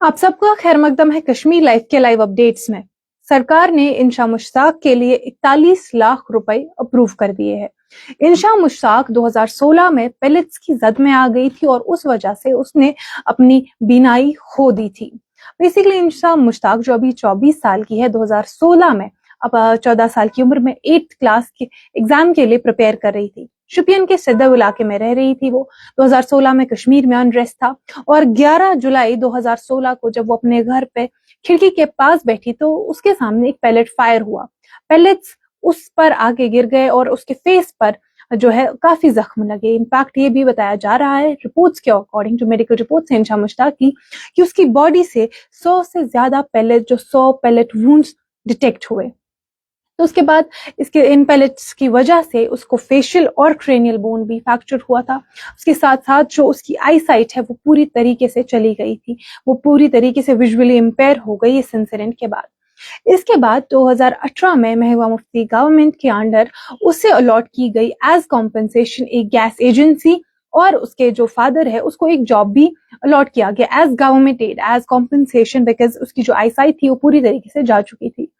आप सबका खैर मकदम है कश्मीर लाइव के लाइव अपडेट्स में। सरकार ने इंशा मुश्ताक के लिए 41 लाख रुपए अप्रूव कर दिए हैं। इंशा मुश्ताक 2016 में पेलेट्स की जद में आ गई थी और उस वजह से उसने अपनी बीनाई खो दी थी। बेसिकली इंशा मुश्ताक जो अभी 24 साल की है, 2016 में अब 14 साल की उम्र में 8th क्लास के एग्जाम के लिए प्रिपेयर कर रही थी। शोपियान के सिद्दव इलाके में रह रही थी वो। 2016 में कश्मीर में अनरेस्ट था और 11 जुलाई 2016 को जब वो अपने घर पे खिड़की के पास बैठी तो उसके सामने एक पैलेट फायर हुआ। पैलेट्स उस पर आके गिर गए और उसके फेस पर जो है काफी जख्म लगे। इनफैक्ट ये भी बताया जा रहा है रिपोर्ट्स के अकॉर्डिंग, जो मेडिकल रिपोर्ट्स हैं इंशा मुश्ताक की, कि उसकी बॉडी से 100 से ज्यादा पैलेट, जो 100 पैलेट वुंड्स डिटेक्ट हुए। तो उसके बाद इन पैलेट्स की वजह से उसको फेशियल और क्रेनियल बोन भी फ्रैक्चर हुआ था। उसके साथ साथ जो उसकी आई साइट है वो पूरी तरीके से चली गई थी, वो पूरी तरीके से विजुअली इम्पेयर हो गई इस इंसिडेंट के बाद। इसके बाद 2018 में महबूबा मुफ्ती गवर्नमेंट के अंडर उसे अलॉट की गई एज कॉम्पनसेशन एक गैस एजेंसी, और उसके जो फादर है उसको एक जॉब भी अलॉट किया गया as government aid, as compensation, because उसकी जो आई साइट थी वो पूरी तरीके से जा चुकी थी।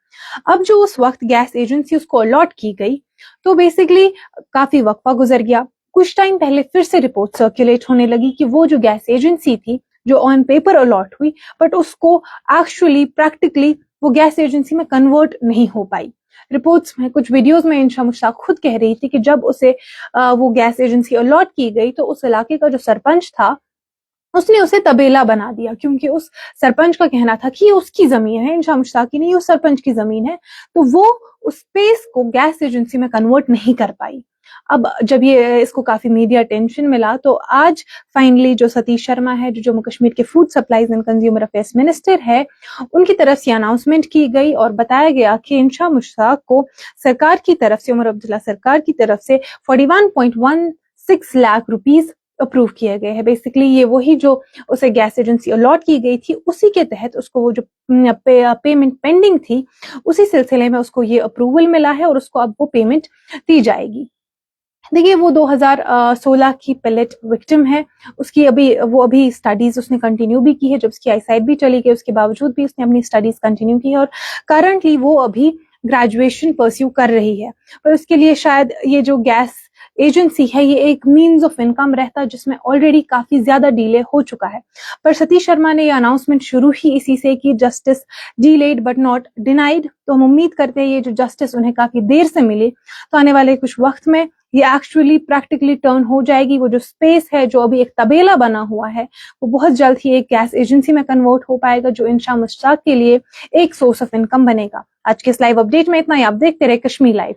अब जो उस वक्त गैस एजेंसी उसको अलॉट की गई तो बेसिकली काफी वक्फा गुजर गया। कुछ टाइम पहले फिर से रिपोर्ट सर्कुलेट होने लगी कि वो जो गैस एजेंसी थी जो ऑन पेपर अलॉट हुई, बट उसको एक्चुअली प्रैक्टिकली वो गैस एजेंसी में कन्वर्ट नहीं हो पाई। रिपोर्ट्स में, कुछ वीडियोस में इंशा मुश्ताक खुद कह रही थी कि जब उसे वो गैस एजेंसी अलॉट की गई तो उस इलाके का जो सरपंच था उसने उसे तबेला बना दिया, क्योंकि उस सरपंच का कहना था कि ये उसकी जमीन है, इंशा मुश्ताक की नहीं, उस सरपंच की जमीन है। तो वो उस स्पेस को गैस एजेंसी में कन्वर्ट नहीं कर पाई। अब जब ये इसको काफी मीडिया अटेंशन मिला तो आज फाइनली जो सतीश शर्मा है, जो जम्मू कश्मीर के food supplies and consumer affairs minister है, उनकी तरफ से अनाउंसमेंट की गई और बताया गया कि इंशा मुश्ताक को सरकार की तरफ से, उमर अब्दुल्ला सरकार की तरफ से 41.16 लाख रुपीस अप्रूव किए गए हैं। बेसिकली ये वही जो उसे गैस एजेंसी अलॉट की गई थी उसी के तहत उसको वो जो पेमेंट पेंडिंग थी उसी सिलसिले में उसको ये अप्रूवल मिला है और उसको अब वो पेमेंट दी जाएगी। देखिए, वो 2016 की पैलेट विक्टिम है। उसकी अभी स्टडीज उसने कंटिन्यू भी की है। जब उसकी आईसाइट भी चली गई उसके बावजूद भी उसने अपनी स्टडीज कंटिन्यू की है और करंटली वो अभी ग्रेजुएशन परस्यू कर रही है। पर उसके लिए शायद ये जो गैस एजेंसी है ये एक मीन्स ऑफ इनकम रहता, जिसमें ऑलरेडी काफी ज्यादा डिले हो चुका है। पर सतीश शर्मा ने ये अनाउंसमेंट शुरू ही इसी से कि justice delayed but not denied. तो हम उम्मीद करते हैं ये जो जस्टिस उन्हें काफी देर से मिली तो आने वाले कुछ वक्त में ये एक्चुअली प्रैक्टिकली टर्न हो जाएगी। वो जो स्पेस है जो अभी एक तबेला बना हुआ है वो बहुत जल्द ही एक गैस एजेंसी में कन्वर्ट हो पाएगा, जो इंशा मुश्ताक के लिए एक सोर्स ऑफ इनकम बनेगा। आज के इस लाइव अपडेट में इतना ही। आप देखते रहे कश्मीर लाइव।